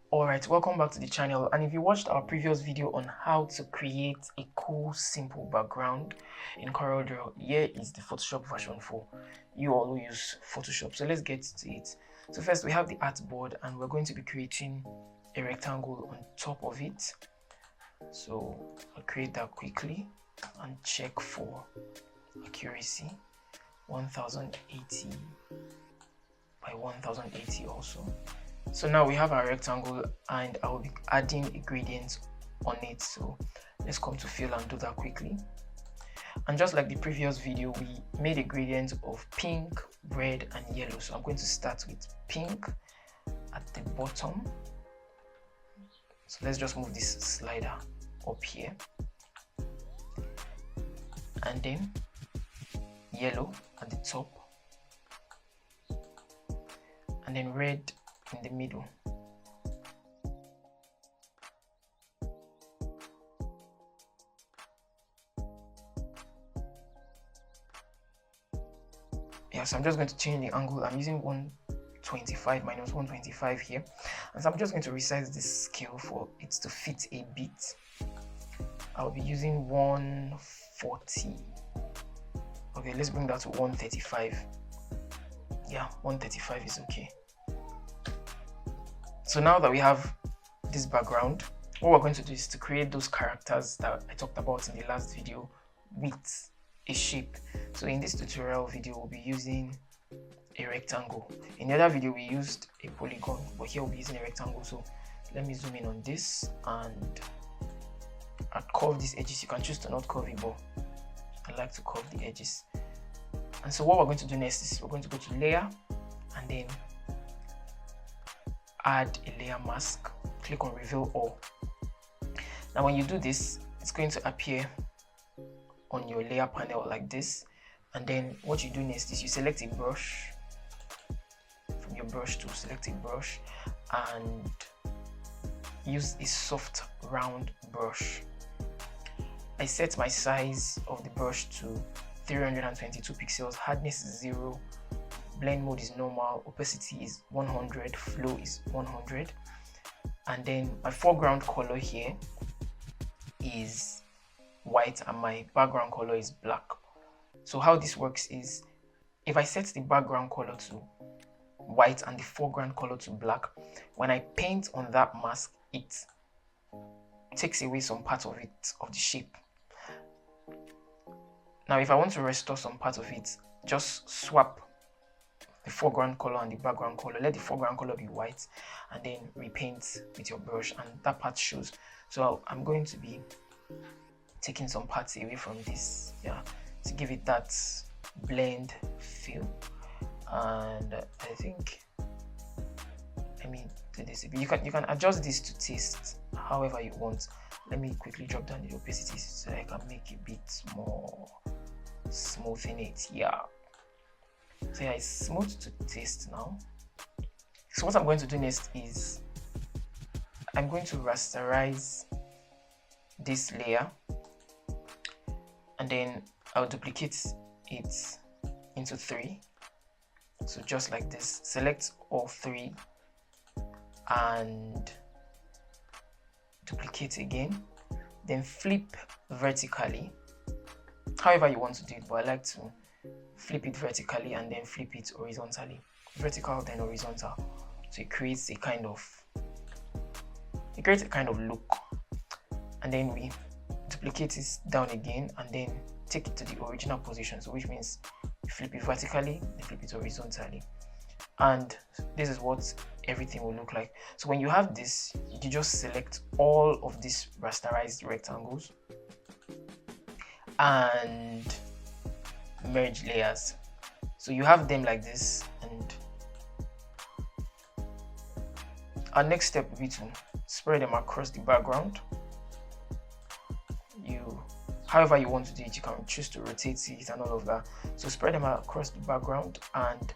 Alright, welcome back to the channel, and if you watched our previous video on how to create a cool simple background in CorelDRAW, here is the Photoshop version for you all who use Photoshop. So let's get to it. So first we have the artboard, and we're going to be creating a rectangle on top of it. So I'll create that quickly and check for accuracy. 1080 by 1080 also. So now we have our rectangle, and I will be adding a gradient on it. So let's come to fill and do that quickly. And just like the previous video, we made a gradient of pink, red and yellow. So I'm going to start with pink at the bottom. So let's just move this slider up here, and then yellow at the top, and then red in the middle. So I'm just going to change the angle. I'm using 125 minus 125 here, and so I'm just going to resize this scale for it to fit a bit. I'll be using 140. Okay, let's bring that to 135. Yeah, 135 is okay. So now that we have this background, what we're going to do is to create those characters that I talked about in the last video with a shape. So in this tutorial video, we'll be using a rectangle. In the other video, we used a polygon, but here we'll be using a rectangle. So let me zoom in on this, and I'll curve these edges. You can choose to not curve it, but I like to curve the edges. And so what we're going to do next is we're going to go to layer, and then add a layer mask. Click on reveal all. Now when you do this, it's going to appear on your layer panel like this, and then what you do next is you select a brush. From your brush tool, select a brush and use a soft round brush. I set my size of the brush to 322 pixels, hardness is 0, blend mode is normal, opacity is 100, flow is 100, and then my foreground color here is white and my background color is black. So how this works is, if I set the background color to white and the foreground color to black, when I paint on that mask, it takes away some part of it, of the shape. Now if I want to restore some part of it, just swap the foreground color and the background color. Let the foreground color be white, and then repaint with your brush, and that part shows. So I'm going to be taking some parts away from this, to give it that blend feel. And I think, do this. You can adjust this to taste however you want. Let me quickly drop down the opacity so I can make a bit more smoothing it. So it's smooth to taste now. So what I'm going to do next is I'm going to rasterize this layer, and then I'll duplicate it into 3. So just like this, select all 3 and duplicate again, then flip vertically, however you want to do it, but I like to flip it vertically and then flip it horizontally. Vertical then horizontal, so it creates a kind of look. And then we duplicate it down again and then take it to the original position, so which means you flip it vertically, then flip it horizontally, and this is what everything will look like. So when you have this, you just select all of these rasterized rectangles and merge layers. So you have them like this, and our next step will be to spread them across the background. However you want to do it, you can choose to rotate it and all of that. So spread them across the background and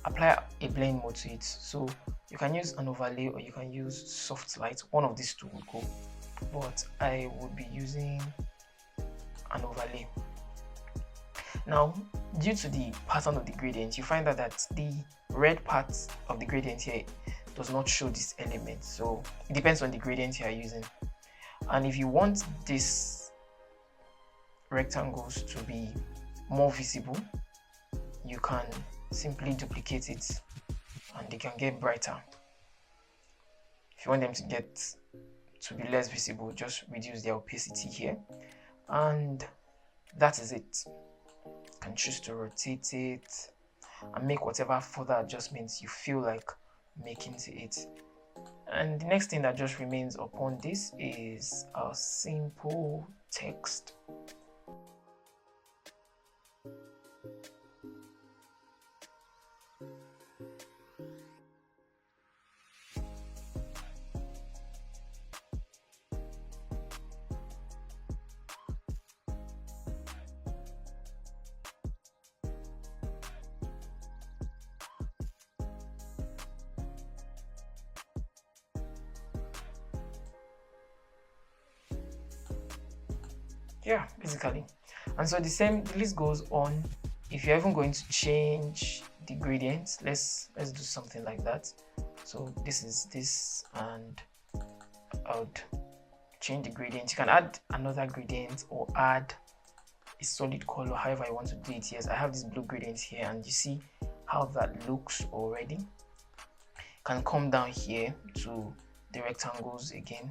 apply a blend mode to it. So you can use an overlay or you can use soft light. One of these two will go, but I will be using an overlay. Now, due to the pattern of the gradient, you find that the red part of the gradient here does not show this element. So it depends on the gradient you are using. And if you want these rectangles to be more visible, you can simply duplicate it and they can get brighter. If you want them to be less visible, just reduce the opacity here, and that is it. You can choose to rotate it and make whatever further adjustments you feel like making to it. And the next thing that just remains upon this is a simple text. Yeah, basically. And so the list goes on. If you're even going to change the gradients, let's do something like that. So this is this, and I would change the gradient. You can add another gradient or add a solid color, however you want to do it. Yes, I have this blue gradient here, and you see how that looks already. You can come down here to the rectangles again,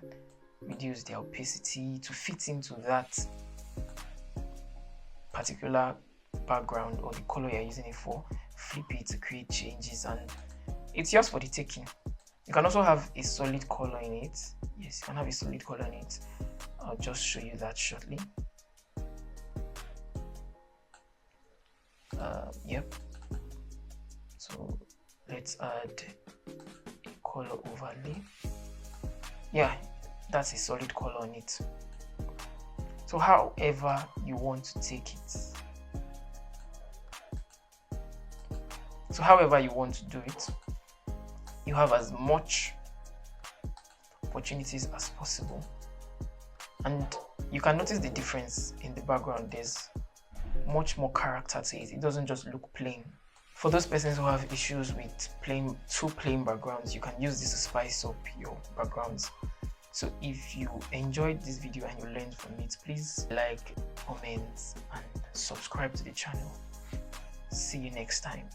reduce the opacity to fit into that particular background or the color you're using it for, flip it to create changes, and it's yours for the taking. You can also have a solid color in it. Yes, you can have a solid color in it. I'll just show you that shortly. Yep. So let's add a color overlay. Yeah, that's a solid color on it. So however you want to take it. So however you want to do it, you have as much opportunities as possible. And you can notice the difference in the background. There's much more character to it. It doesn't just look plain. For those persons who have issues with two plain backgrounds, you can use this to spice up your backgrounds. So if you enjoyed this video and you learned from it, please like, comment, and subscribe to the channel. See you next time.